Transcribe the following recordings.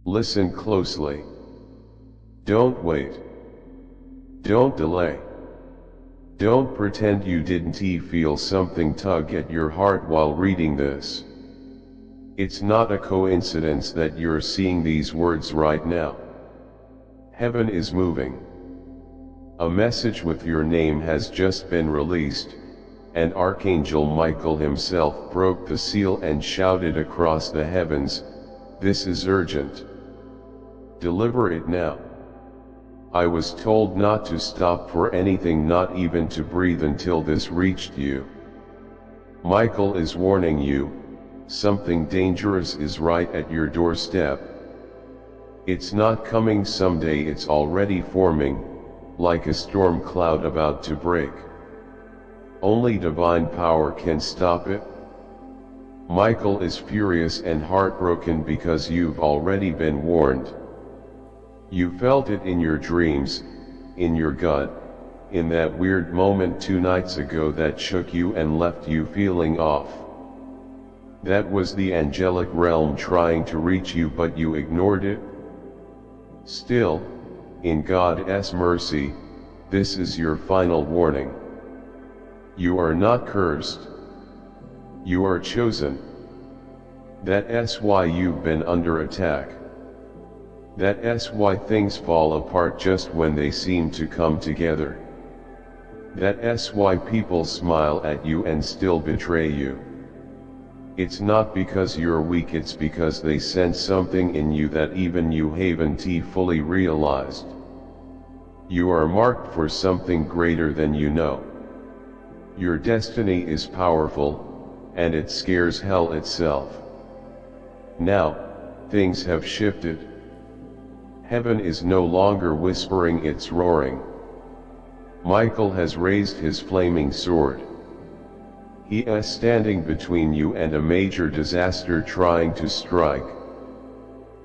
Listen closely. Don't wait. Don't delay. Don't pretend you didn't feel something tug at your heart while reading this. It's not a coincidence that you're seeing these words right now. Heaven is moving. A message with your name has just been released, and Archangel Michael himself broke the seal and shouted across the heavens, "This is urgent. Deliver it now." I was told not to stop for anything, not even to breathe, until this reached you. Michael is warning you, something dangerous is right at your doorstep. It's not coming someday, it's already forming, like a storm cloud about to break. Only divine power can stop it. Michael is furious and heartbroken because you've already been warned. You felt it in your dreams, in your gut, in that weird moment 2 nights ago that shook you and left you feeling off. That was the angelic realm trying to reach you, but you ignored it. Still, in God's mercy, this is your final warning. You are not cursed. You are chosen. That's why you've been under attack. That's why things fall apart just when they seem to come together. That's why people smile at you and still betray you. It's not because you're weak, it's because they sense something in you that even you haven't fully realized. You are marked for something greater than you know. Your destiny is powerful, and it scares hell itself. Now, things have shifted. Heaven is no longer whispering, it's roaring. Michael has raised his flaming sword. He is standing between you and a major disaster trying to strike.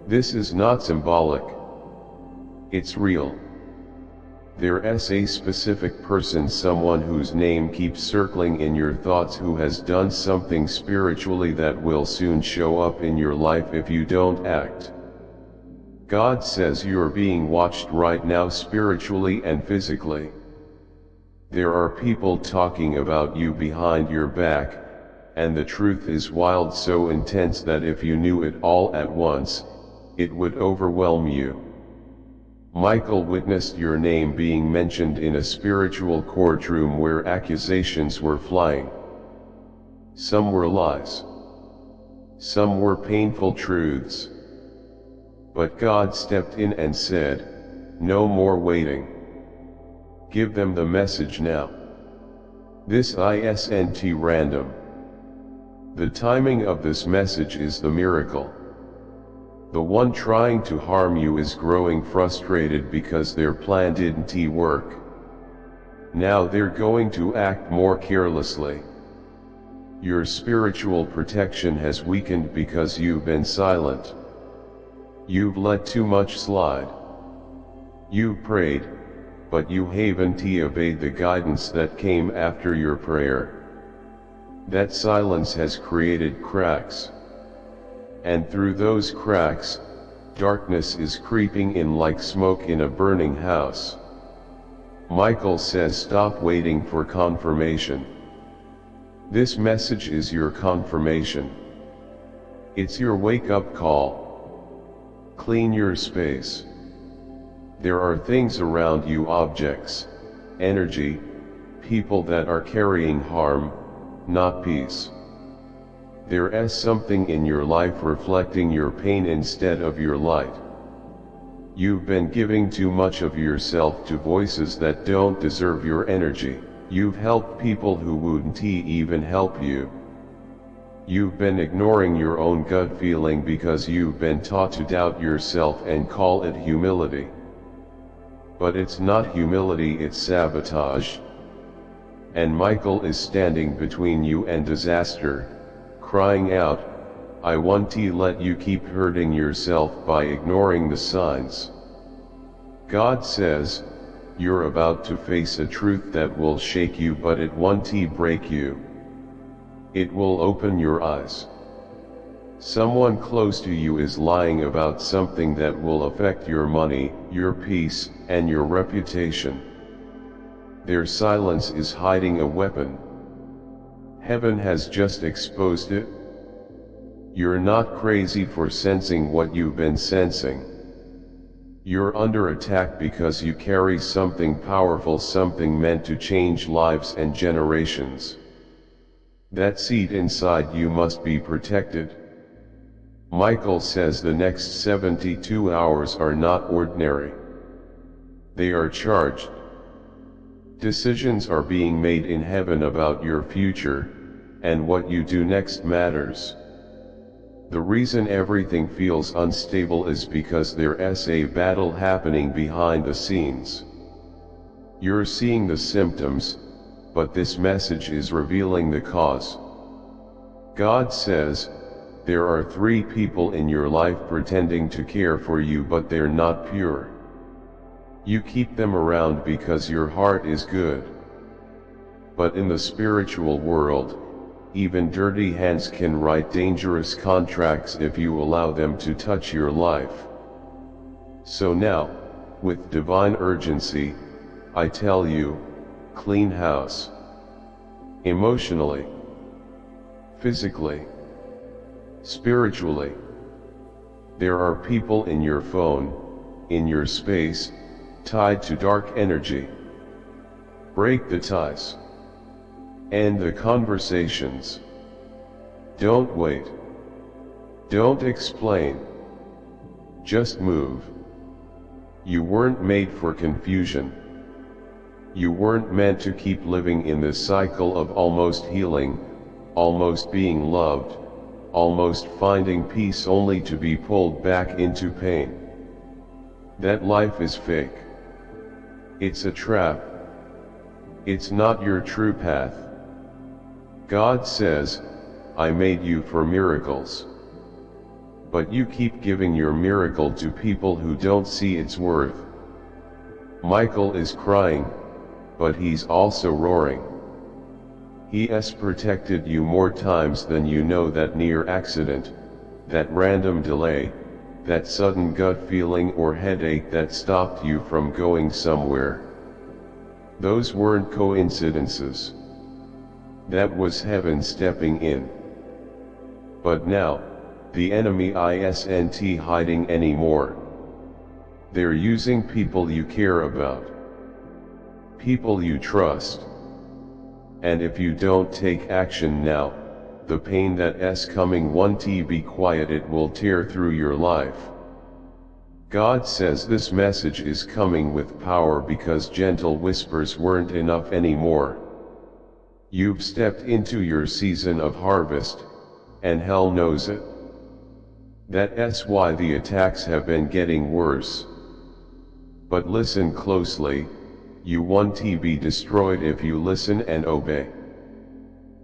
This is not symbolic. It's real. There's a specific person, someone whose name keeps circling in your thoughts, who has done something spiritually that will soon show up in your life if you don't act. God says you're being watched right now, spiritually and physically. There are people talking about you behind your back, and the truth is wild, so intense that if you knew it all at once, it would overwhelm you. Michael witnessed your name being mentioned in a spiritual courtroom where accusations were flying. Some were lies. Some were painful truths. But God stepped in and said, "No more waiting. Give them the message now." This isn't random. The timing of this message is the miracle. The one trying to harm you is growing frustrated because their plan didn't work. Now they're going to act more carelessly. Your spiritual protection has weakened because you've been silent. You've let too much slide. You've prayed, but you haven't obeyed the guidance that came after your prayer. That silence has created cracks. And through those cracks, darkness is creeping in like smoke in a burning house. Michael says, stop waiting for confirmation. This message is your confirmation. It's your wake-up call. Clean your space. There are things around you, objects, energy, people that are carrying harm, not peace. There is something in your life reflecting your pain instead of your light. You've been giving too much of yourself to voices that don't deserve your energy. You've helped people who wouldn't even help you. You've been ignoring your own gut feeling because you've been taught to doubt yourself and call it humility. But it's not humility, it's sabotage. And Michael is standing between you and disaster, crying out, "I won't let you keep hurting yourself by ignoring the signs." God says, you're about to face a truth that will shake you, but it won't break you. It will open your eyes. Someone close to you is lying about something that will affect your money, your peace, and your reputation. Their silence is hiding a weapon. Heaven has just exposed it. You're not crazy for sensing what you've been sensing. You're under attack because you carry something powerful, something meant to change lives and generations. That seed inside you must be protected. Michael says the next 72 hours are not ordinary. They are charged. Decisions are being made in heaven about your future, and what you do next matters. The reason everything feels unstable is because there's a battle happening behind the scenes. You're seeing the symptoms, but this message is revealing the cause. God says, there are 3 people in your life pretending to care for you, but they're not pure. You keep them around because your heart is good. But in the spiritual world, even dirty hands can write dangerous contracts if you allow them to touch your life. So now, with divine urgency, I tell you, clean house. Emotionally, physically, spiritually. There are people in your phone, in your space, tied to dark energy. Break the ties. End the conversations. Don't wait. Don't explain. Just move. You weren't made for confusion. You weren't meant to keep living in this cycle of almost healing, almost being loved, almost finding peace only to be pulled back into pain. That life is fake. It's a trap. It's not your true path. God says, I made you for miracles. But you keep giving your miracle to people who don't see its worth. Michael is crying, but he's also roaring. He has protected you more times than you know. That near accident, that random delay, that sudden gut feeling or headache that stopped you from going somewhere. Those weren't coincidences. That was heaven stepping in. But now, the enemy isn't hiding anymore. They're using people you care about. People you trust. And if you don't take action now, the pain that's coming won't be quiet. It will tear through your life. God says this message is coming with power because gentle whispers weren't enough anymore. You've stepped into your season of harvest, and hell knows it. That's why the attacks have been getting worse. But listen closely. You won't be destroyed if you listen and obey.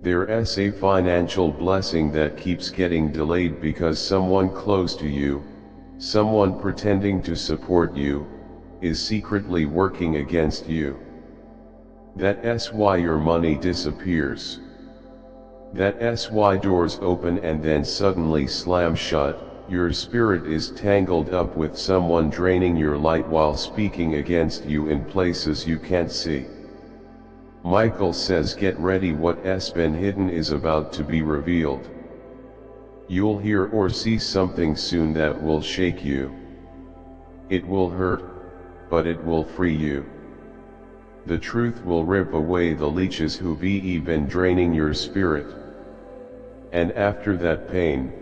There's a financial blessing that keeps getting delayed because someone close to you, someone pretending to support you, is secretly working against you. That's why your money disappears. That's why doors open and then suddenly slam shut. Your spirit is tangled up with someone draining your light while speaking against you in places you can't see. Michael says get ready, what's been hidden is about to be revealed. You'll hear or see something soon that will shake you. It will hurt, but it will free you. The truth will rip away the leeches who've been draining your spirit. And after that pain,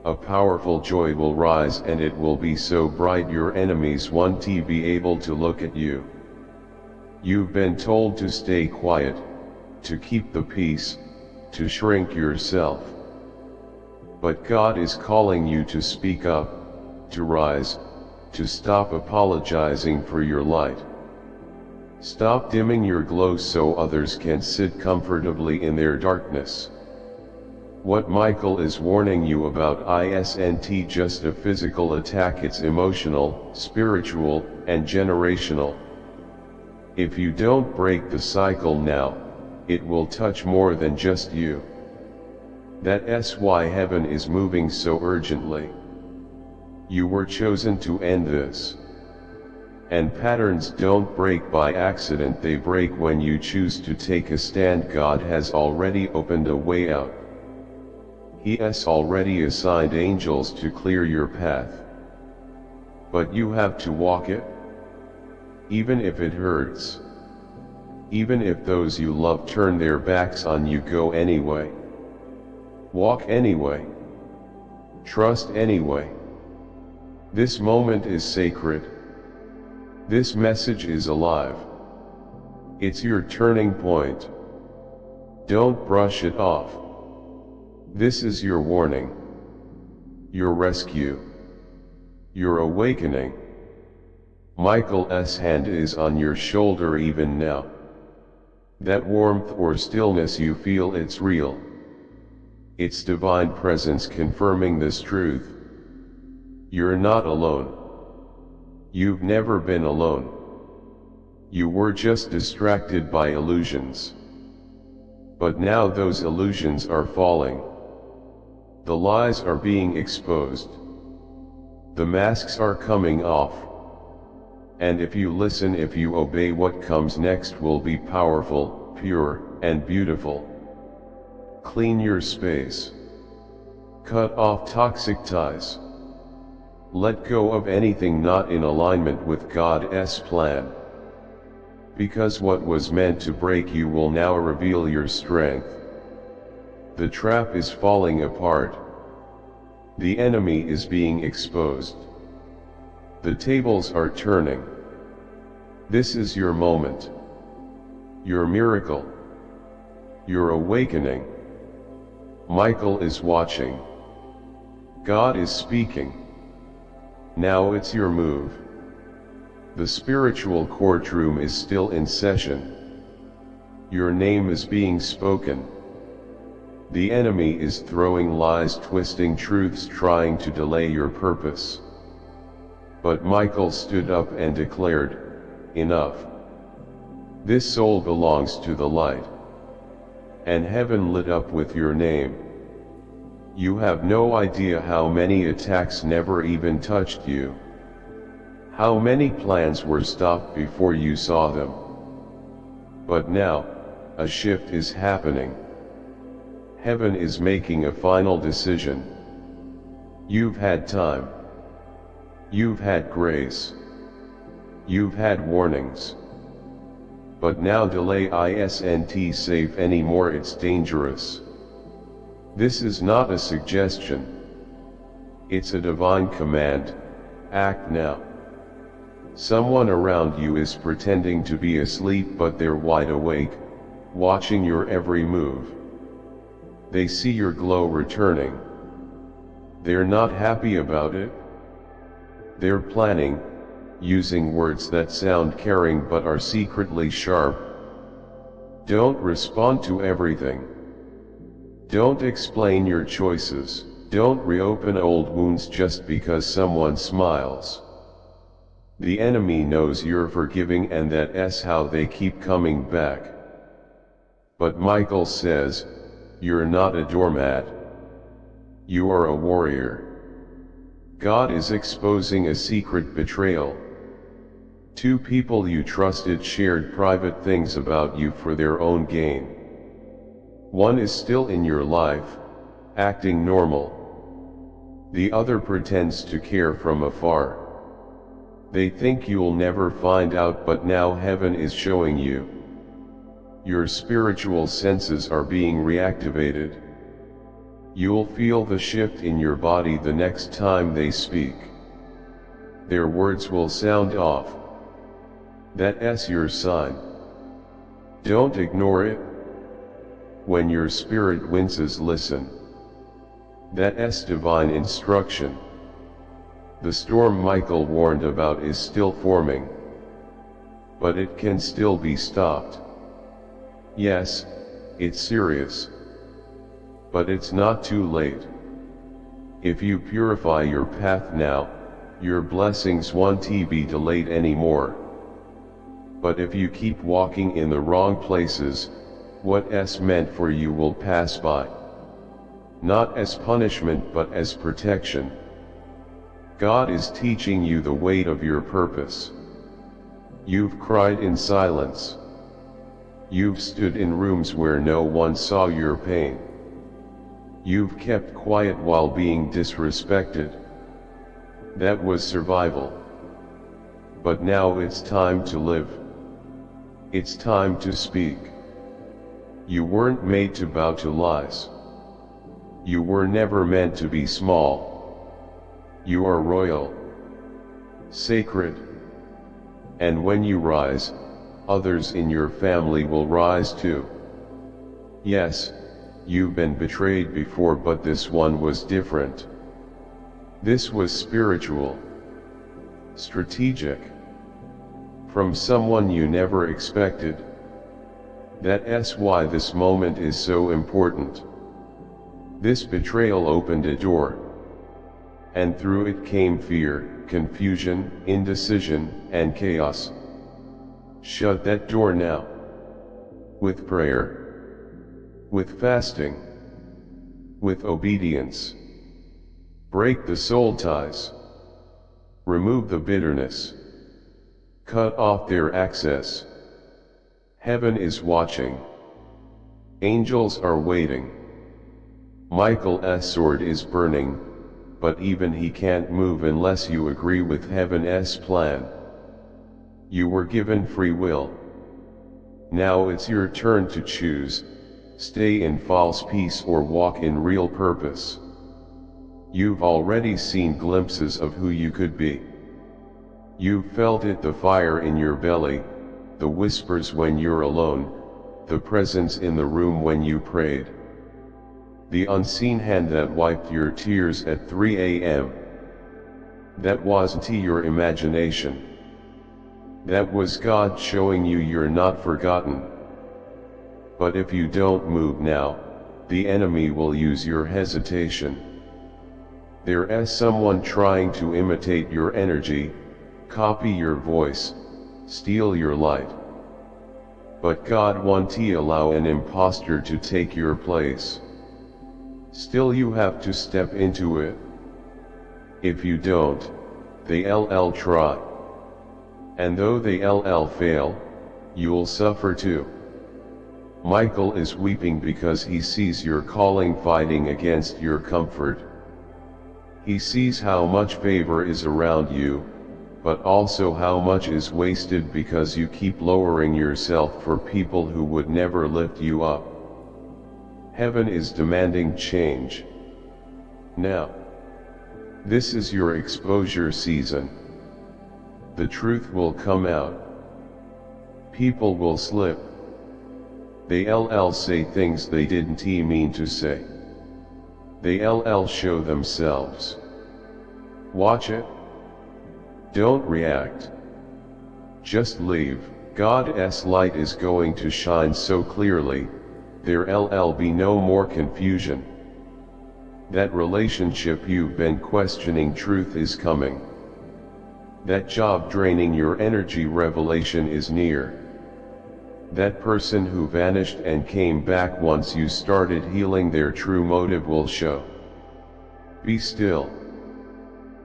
a powerful joy will rise, and it will be so bright your enemies won't be able to look at you. You've been told to stay quiet, to keep the peace, to shrink yourself. But God is calling you to speak up, to rise, to stop apologizing for your light. Stop dimming your glow so others can sit comfortably in their darkness. What Michael is warning you about isn't just a physical attack, it's emotional, spiritual, and generational. If you don't break the cycle now, it will touch more than just you. That's why heaven is moving so urgently. You were chosen to end this. And patterns don't break by accident, they break when you choose to take a stand. God has already opened a way out. He has already assigned angels to clear your path. But you have to walk it. Even if it hurts. Even if those you love turn their backs on you, go anyway. Walk anyway. Trust anyway. This moment is sacred. This message is alive. It's your turning point. Don't brush it off. This is your warning. Your rescue. Your awakening. Michael's hand is on your shoulder even now. That warmth or stillness you feel, it's real. It's divine presence confirming this truth. You're not alone. You've never been alone. You were just distracted by illusions. But now those illusions are falling. The lies are being exposed. The masks are coming off. And if you listen, if you obey, what comes next will be powerful, pure, and beautiful. Clean your space. Cut off toxic ties. Let go of anything not in alignment with God's plan. Because what was meant to break you will now reveal your strength. The trap is falling apart. The enemy is being exposed. The tables are turning. This is your moment. Your miracle. Your awakening. Michael is watching. God is speaking. Now it's your move. The spiritual courtroom is still in session. Your name is being spoken. The enemy is throwing lies, twisting truths, trying to delay your purpose. But Michael stood up and declared, "Enough. This soul belongs to the light." And heaven lit up with your name. You have no idea how many attacks never even touched you. How many plans were stopped before you saw them. But now, a shift is happening. Heaven is making a final decision. You've had time. You've had grace. You've had warnings. But now delay isn't safe anymore, it's dangerous. This is not a suggestion. It's a divine command. Act now. Someone around you is pretending to be asleep, but they're wide awake, watching your every move. They see your glow returning. They're not happy about it. They're planning, using words that sound caring but are secretly sharp. Don't respond to everything. Don't explain your choices. Don't reopen old wounds just because someone smiles. The enemy knows you're forgiving, and that's how they keep coming back. But Michael says, you're not a doormat. You are a warrior. God is exposing a secret betrayal. Two people you trusted shared private things about you for their own gain. One is still in your life, acting normal. The other pretends to care from afar. They think you'll never find out, but now heaven is showing you. Your spiritual senses are being reactivated. You'll feel the shift in your body the next time they speak. Their words will sound off. That's your sign. Don't ignore it. When your spirit winces, listen. That's divine instruction. The storm Michael warned about is still forming. But it can still be stopped. Yes, it's serious. But it's not too late. If you purify your path now, your blessings won't be delayed anymore. But if you keep walking in the wrong places, what's meant for you will pass by. not as punishment but as protection. God is teaching you the weight of your purpose. You've cried in silence. You've stood in rooms where no one saw your pain. You've kept quiet while being disrespected. That was survival. But now it's time to live. It's time to speak. You weren't made to bow to lies. You were never meant to be small. You are royal, sacred. And when you rise, others in your family will rise too. Yes, you've been betrayed before, but this one was different. This was spiritual, strategic, from someone you never expected. That's why this moment is so important. This betrayal opened a door, and through it came fear, confusion, indecision, and chaos. Shut that door now. With prayer, with fasting, with obedience. Break the soul ties. Remove the bitterness. Cut off their access. Heaven is watching. Angels are waiting. Michael's sword is burning, but even he can't move unless you agree with Heaven's plan. You were given free will. Now it's your turn to choose, stay in false peace or walk in real purpose. You've already seen glimpses of who you could be. You've felt it, the fire in your belly, the whispers when you're alone, the presence in the room when you prayed. The unseen hand that wiped your tears at 3 a.m. That wasn't your imagination. That was God showing you you're not forgotten. But if you don't move now, the enemy will use your hesitation. There's someone trying to imitate your energy, copy your voice, steal your light. But God won't allow an imposter to take your place. Still you have to step into it. If you don't, they'll try. And though they'll fail, you'll suffer too. Michael is weeping because he sees your calling fighting against your comfort. He sees how much favor is around you, but also how much is wasted because you keep lowering yourself for people who would never lift you up. Heaven is demanding change. Now. This is your exposure season. The truth will come out. People will slip. They'll say things they didn't mean to say. They'll show themselves. Watch it. Don't react. Just leave. God's light is going to shine so clearly, there'll be no more confusion. That relationship you've been questioning, truth is coming. That job draining your energy, revelation is near. That person who vanished and came back once you started healing, their true motive will show. Be still.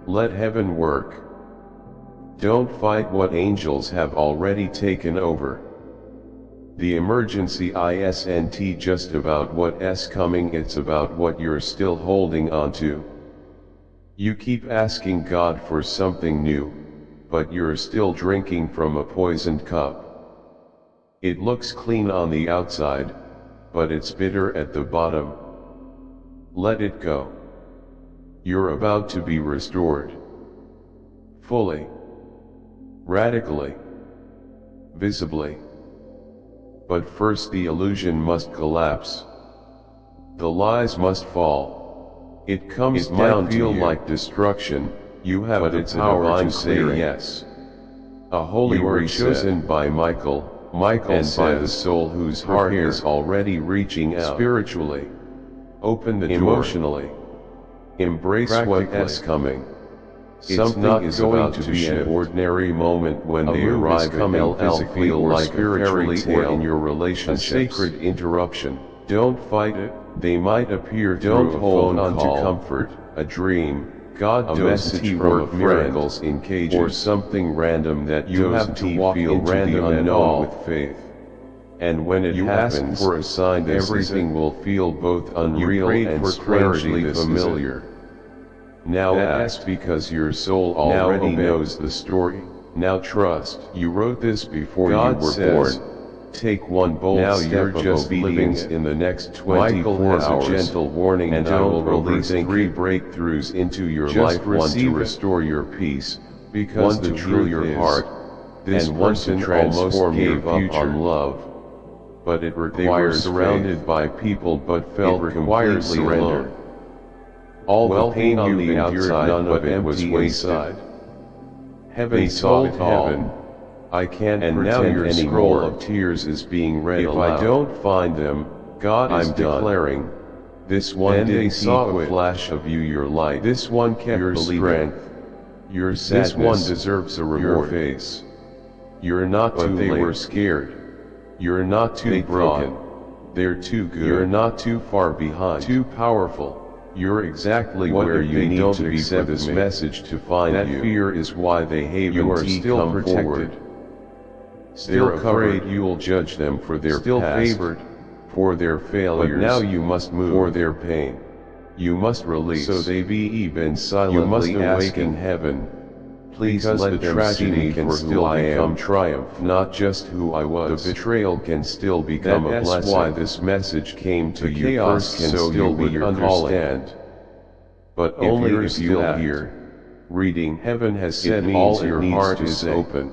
Let heaven work. Don't fight what angels have already taken over. The emergency isn't just about what's coming, it's about what you're still holding on to. You keep asking God for something new, but you're still drinking from a poisoned cup. It looks clean on the outside, but it's bitter at the bottom. Let it go. You're about to be restored. Fully. Radically. Visibly. But first the illusion must collapse. The lies must fall. It comes down to you. It might feel like destruction, you have the power to say yes. A holy word chosen by Michael and says, by the soul whose heart is already reaching out. Spiritually. Open the door. Emotionally. Embrace what's coming. Something is about to be an ordinary moment when they arrive. Physically or spiritually, or in your relationship. A sacred interruption. Don't fight it. They might appear through a phone on to comfort, a dream, God, a message from a miracles in cages, or something random that you have to walk into random and all with faith. And when it happens, for a sign, everything will feel both unreal and strangely familiar. Now act, because your soul already knows the story. Now trust. You wrote this before you were born. Take one bold step of obedience in the next 24 hours. A gentle warning, and I will release 3 breakthroughs into your life. 1 to restore your peace, because 1 to heal your heart, this and 1 to transform your future. On love. But it requires surrounded by people but felt completely alone. All the pain you've endured, none of it was wasted. Heaven saw it all. I can't and now your scroll of tears is being read aloud. If I don't find them, God is declaring, this one day saw a flash of you, your light. This one kept your strength, your sadness. This one deserves a reward. Your face. You're not too late. They were scared. You're not too broken. They're too good. You're not too far behind. Too powerful. You're exactly where you need to be for this message to find you. That fear is why they hate you. Are still protected. Still afraid you'll judge them for their still past, favored for their failures. But now you must move for their pain. You must release. So they be been silently. You must awaken heaven. Please let the tragedy can still become triumph, not just who I was. The betrayal can still become a blessing. That's why this message came to you. Chaos can still be your calling. But only if you hear. Reading, heaven has said all your heart is open.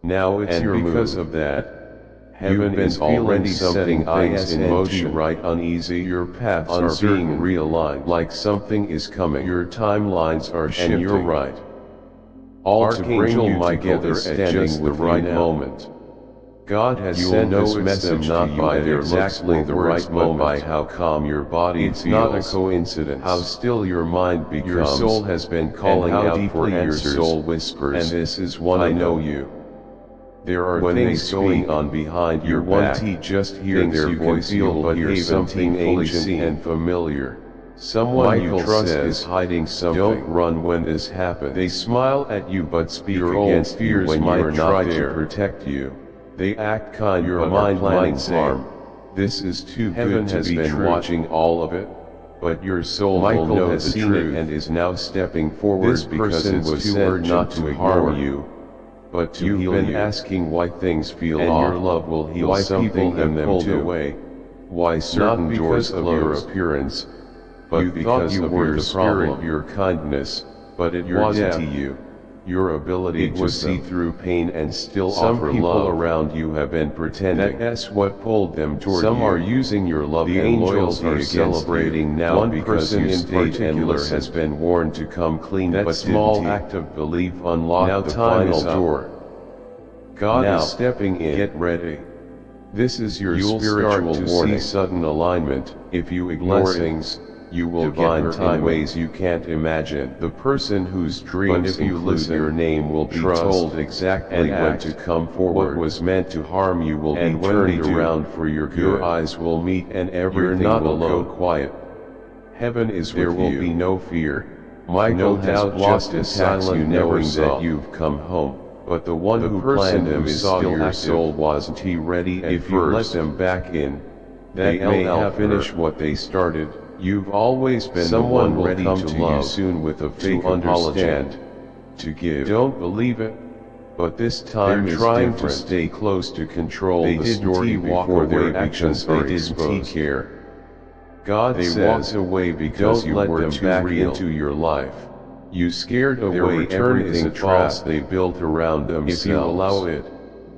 Now it's your because of that, heaven is already setting things in motion. Right, uneasy, your paths are being realigned. Like something is coming. Your timelines are shifting. And you're right. All Archangel Michael is standing the right moment. God has sent this message not by their exactly the right moment, by how calm your body feels. It's not a coincidence. How still your mind becomes. Your soul has been calling out for answers. Your soul whispers, and this is one I know you. There are things going on behind your back. Just hear their voice, feel but hear something ancient and familiar. Someone you trust is hiding something. Don't run when this happens. They smile at you but speak against fears when you're not there to protect you. They act kind, your mind planning harm. This is too good to be true. Watching all of it, but your soul Michael has seen it and is now stepping forward. This person was sent not to harm you, but to heal you. You've been asking why things feel off, and your love will heal why something and them pulled away. Why certain doors of your appearance, but you thought you were the spirit, your kindness, but it wasn't you. Your ability to see through pain and still offer love. Some people around you have been pretending. That's what pulled them toward you. Some are using your love and loyalty against celebrating now. One person in particular has been warned to come clean. That small act of belief unlocked the final door. God is stepping in. Get ready. This is your spiritual warning. See sudden alignment. If you ignore things, you will find time ways you can't imagine. The person whose dreams if you listen your name will be told exactly when to come forward. What was meant to harm you will be turned around for your good. Your eyes will meet and everything will go quiet. Heaven is with you. There will be no fear. Michael has just attacks you knowing that you've come home. But the one who planned them is still your soul. Wasn't he ready? If you let them back in, they may have finished what they started. You've always been someone will ready come to you soon with a fake understand, to give. Don't believe it, but this time they're trying to stay close to control the story before their actions are exposed. They care. God says away because you were too back into your life. You scared away everything false they built around themselves. If you allow it,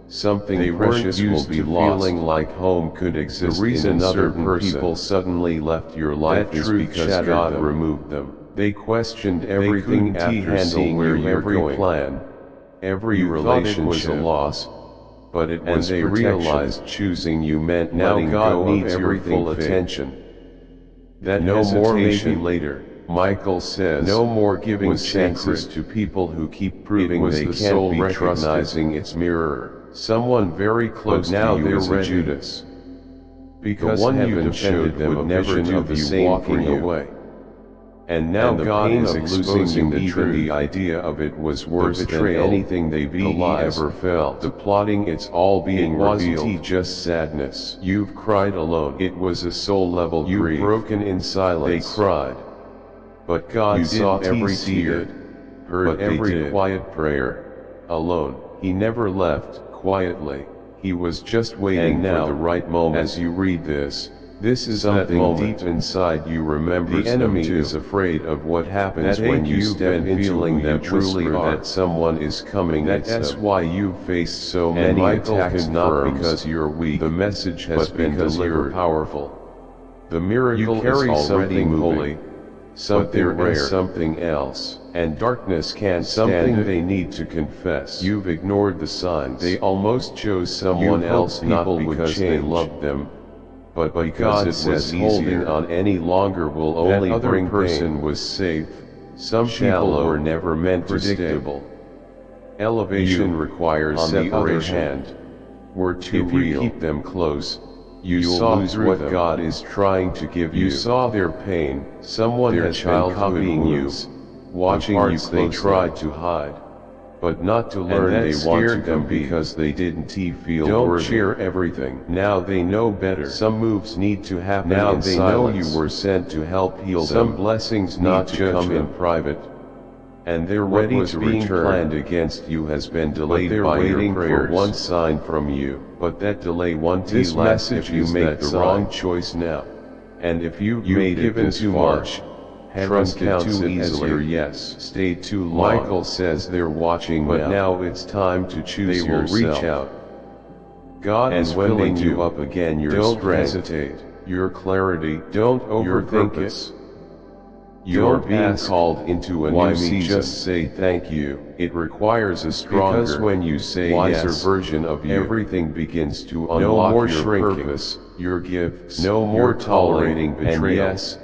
something precious will be feeling like home could exist. The reason certain people suddenly left your life is because God removed them. They questioned everything after seeing every plan, every relationship was a loss, but it was they realized choosing you meant now God needs your full attention. That no more maybe later. Michael says, no more giving chances to people who keep proving they can't be recognizing its mirror. Someone very close to you is a Judas. because the one you defended them would never do the same for you. Away. And now God is exposing the truth. The idea of it was worse than anything they ever felt. The plotting, it's all being revealed. It wasn't just sadness. You've cried alone. It was a soul-level grief. You've broken in silence. They cried. But God saw every tear, heard every quiet prayer. Alone. He never left quietly. He was just waiting for the right moment. As you read this is something deep inside you remembers. The enemy is afraid of what happens when you step into that truly that someone is coming. That's why you've faced so many attacks, not because you're weak. The message has been delivered. Powerful. The miracle carries something holy, something rare, something else, and darkness can't stand it. They need to confess. You've ignored the signs. They almost chose someone else, not because they loved them, but because it was holding on any longer will only bring pain. Was safe. Some people were never meant to stay. Elevation requires separation. Were too real. Keep them close. You saw what God is trying to give you. You saw their pain. Someone has been copying you, watching you. They tried to hide, but not to learn. They wanted them because they didn't feel worthy. Don't share everything. Now they know better. Some moves need to happen. Now they know you were sent to help heal them. Some blessings not to come in private, and they're ready to return. Planned against you has been delayed. They're waiting for one sign from you. But that delay won't last if you make the wrong choice now. And if you've given too much, trusted too easily, yes, stayed too long. Michael says they're watching, but now it's time to choose yourself. They will reach out. God is filling you up again. Your strength, hesitate. Your clarity, don't overthink it. You're being called into a new season. Just say thank you. It requires a stronger, because when you say wiser version of you, everything begins to unlock. No more your purpose, your gifts, no more tolerating betrayal. And yes,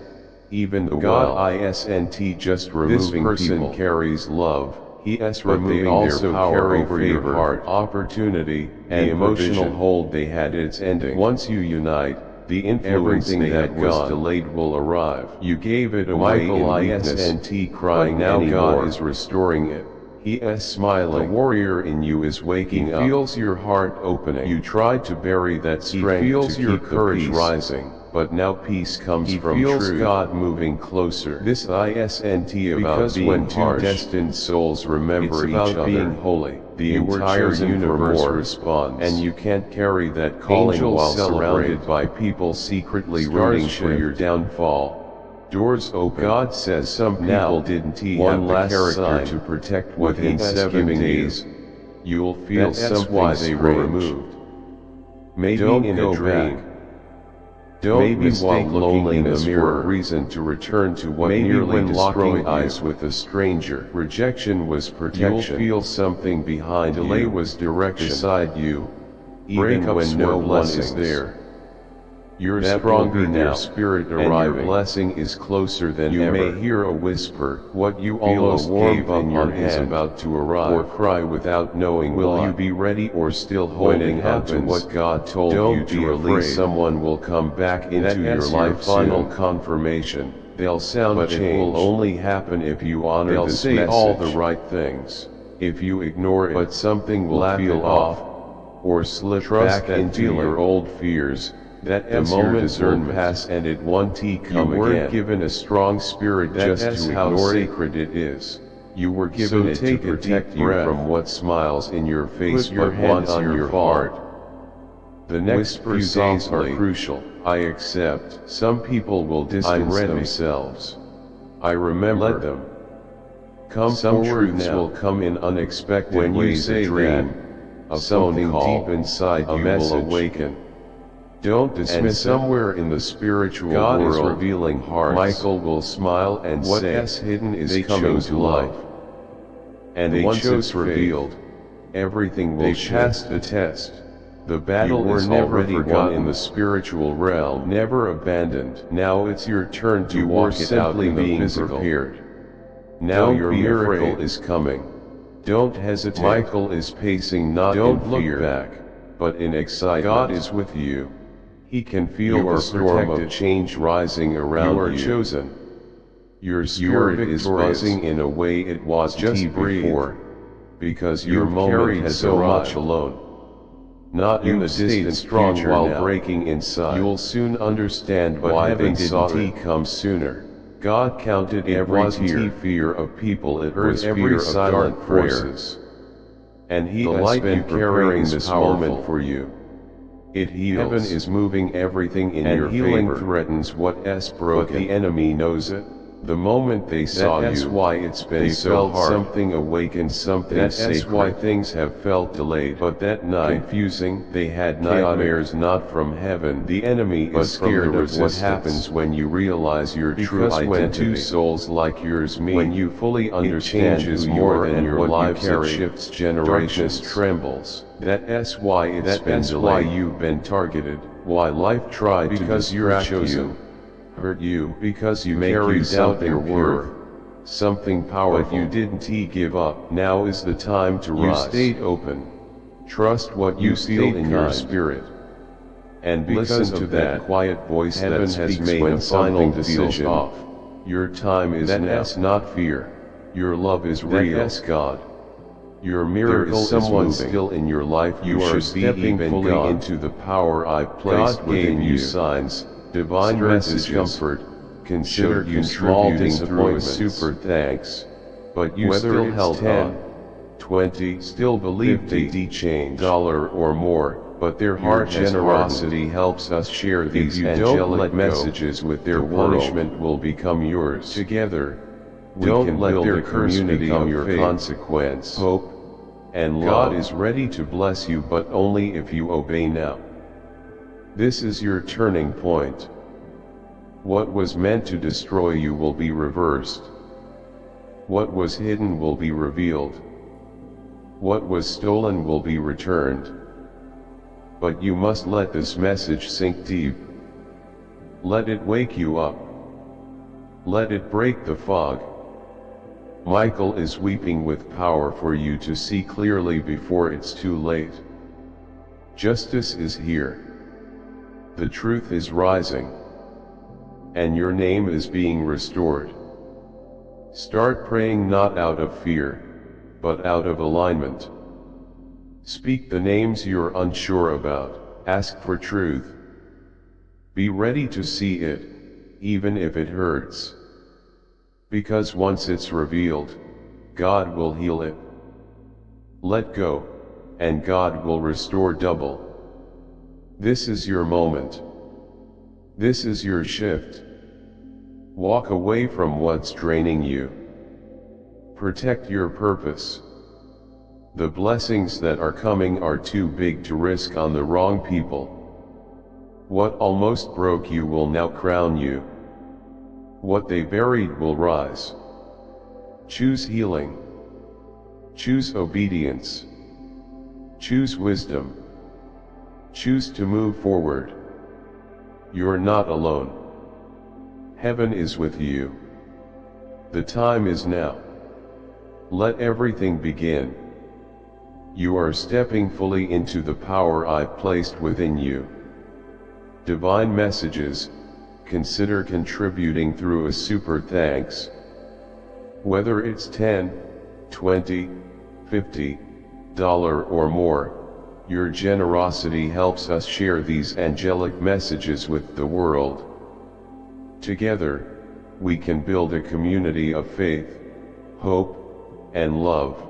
even the God isn't just removing. This person people carries love. But they also carry over your heart, opportunity, and the emotional hold they had. It's ending. Once you unite, the influence that was delayed will arrive. You gave it away. Michael isn't crying now. God is restoring it. He is smiling. The warrior in you is waking up. He feels your heart opening. You tried to bury that strength. He feels your courage rising. But now peace comes from truth. He feels God moving closer. This isn't about being when two destined souls remember each other, being holy. The entire universe responds, and you can't carry that calling while surrounded by people secretly rooting for your downfall. Doors open. God says some people didn't have the character to protect within 7 days. You'll feel something they were removed. Maybe in a dream. Don't mistake loneliness for a reason to return to what nearly destroyed eyes with a stranger. Rejection was protection. You'll feel something behind. Delay was direction. Beside you, even when no one is there. You're stronger now. Spirit arriving. Your blessing is closer than ever. You may hear a whisper. What you almost gave up on is about to arrive. Or cry without knowing why. Will you be ready or still holding on to what God told you to release? Someone will come back into your life. Final confirmation. They'll sound but it will only happen if you honor this message. They'll say all the right things. If you ignore it, but something will feel off, or slip back into your old fears. That the moment will pass and it won't come again. You weren't given a strong spirit just to ignore. How sacred it is. You were given it to protect you from what smiles in your face but wants on your heart. The next few days are crucial. I accept. Some people will distance themselves. I remember. Let them come. Some truths will come in unexpected ways. When you say that, something deep inside you will awaken. Don't dismiss somewhere in the spiritual world. God is revealing hearts. Michael will smile and what is hidden is coming to life. And once it's revealed, everything will pass the test. The battle is already won in the spiritual realm, never abandoned. Now it's your turn to walk it out in the physical. Prepared. Now your miracle is coming. Don't hesitate. Michael is pacing not in fear, but in excitement. God is with you. He can feel the storm of change rising around you. You are chosen. Your spirit is buzzing in a way it was just before, because your moment has so much alone. Not in the distant strong future while now. Breaking inside. You'll soon understand why they didn't come sooner. God counted every fear of people, it was every silent forces. And He has been preparing this moment for you. It heals. Heaven is moving everything in your favor. And healing threatens what's broken. But the enemy knows it. The moment they saw that's you, why it's been so hard. Something awakened, something sacred. That's why things have felt delayed. But that night, confusing, they had nightmares not from heaven. The enemy is scared of what happens when you realize your true identity. When two souls like yours meet, when you fully understand who you are and your lives, it shifts generations, trembles. That's why it's been delayed. Why you've been targeted. Why life tried to distract you. Hurt you because you carried something pure, something powerful. But you didn't give up. Now is the time to rise. You stayed open. Trust what you feel in your spirit. And because of that quiet voice heaven has made a final decision. Off. Your time is now. That's not fear. Your love is real. That's God. Your miracle is someone still in your life. You are stepping fully into the power I've placed within you. Signs. Divine message, comfort, consider contributing through a super thanks, but you whether still held 10, 20, still believe $50 change or more, but their heart generosity helps us share these angelic messages with their punishment will become yours. Together, we can let their curse become your consequence. Hope and God is ready to bless you, but only if you obey now. This is your turning point. What was meant to destroy you will be reversed. What was hidden will be revealed. What was stolen will be returned. But you must let this message sink deep. Let it wake you up. Let it break the fog. Michael is weeping with power for you to see clearly before it's too late. Justice is here. The truth is rising. And your name is being restored. Start praying not out of fear, but out of alignment. Speak the names you're unsure about, ask for truth. Be ready to see it, even if it hurts. Because once it's revealed, God will heal it. Let go, and God will restore double. This is your moment. This is your shift. Walk away from what's draining you. Protect your purpose. The blessings that are coming are too big to risk on the wrong people. What almost broke you will now crown you. What they buried will rise. Choose healing. Choose obedience. Choose wisdom. Choose to move forward. You're not alone. Heaven is with you. The time is now. Let everything begin. You are stepping fully into the power I've placed within you. Divine messages, consider contributing through a super thanks. Whether it's 10, 20, $50 or more, your generosity helps us share these angelic messages with the world. Together, we can build a community of faith, hope, and love.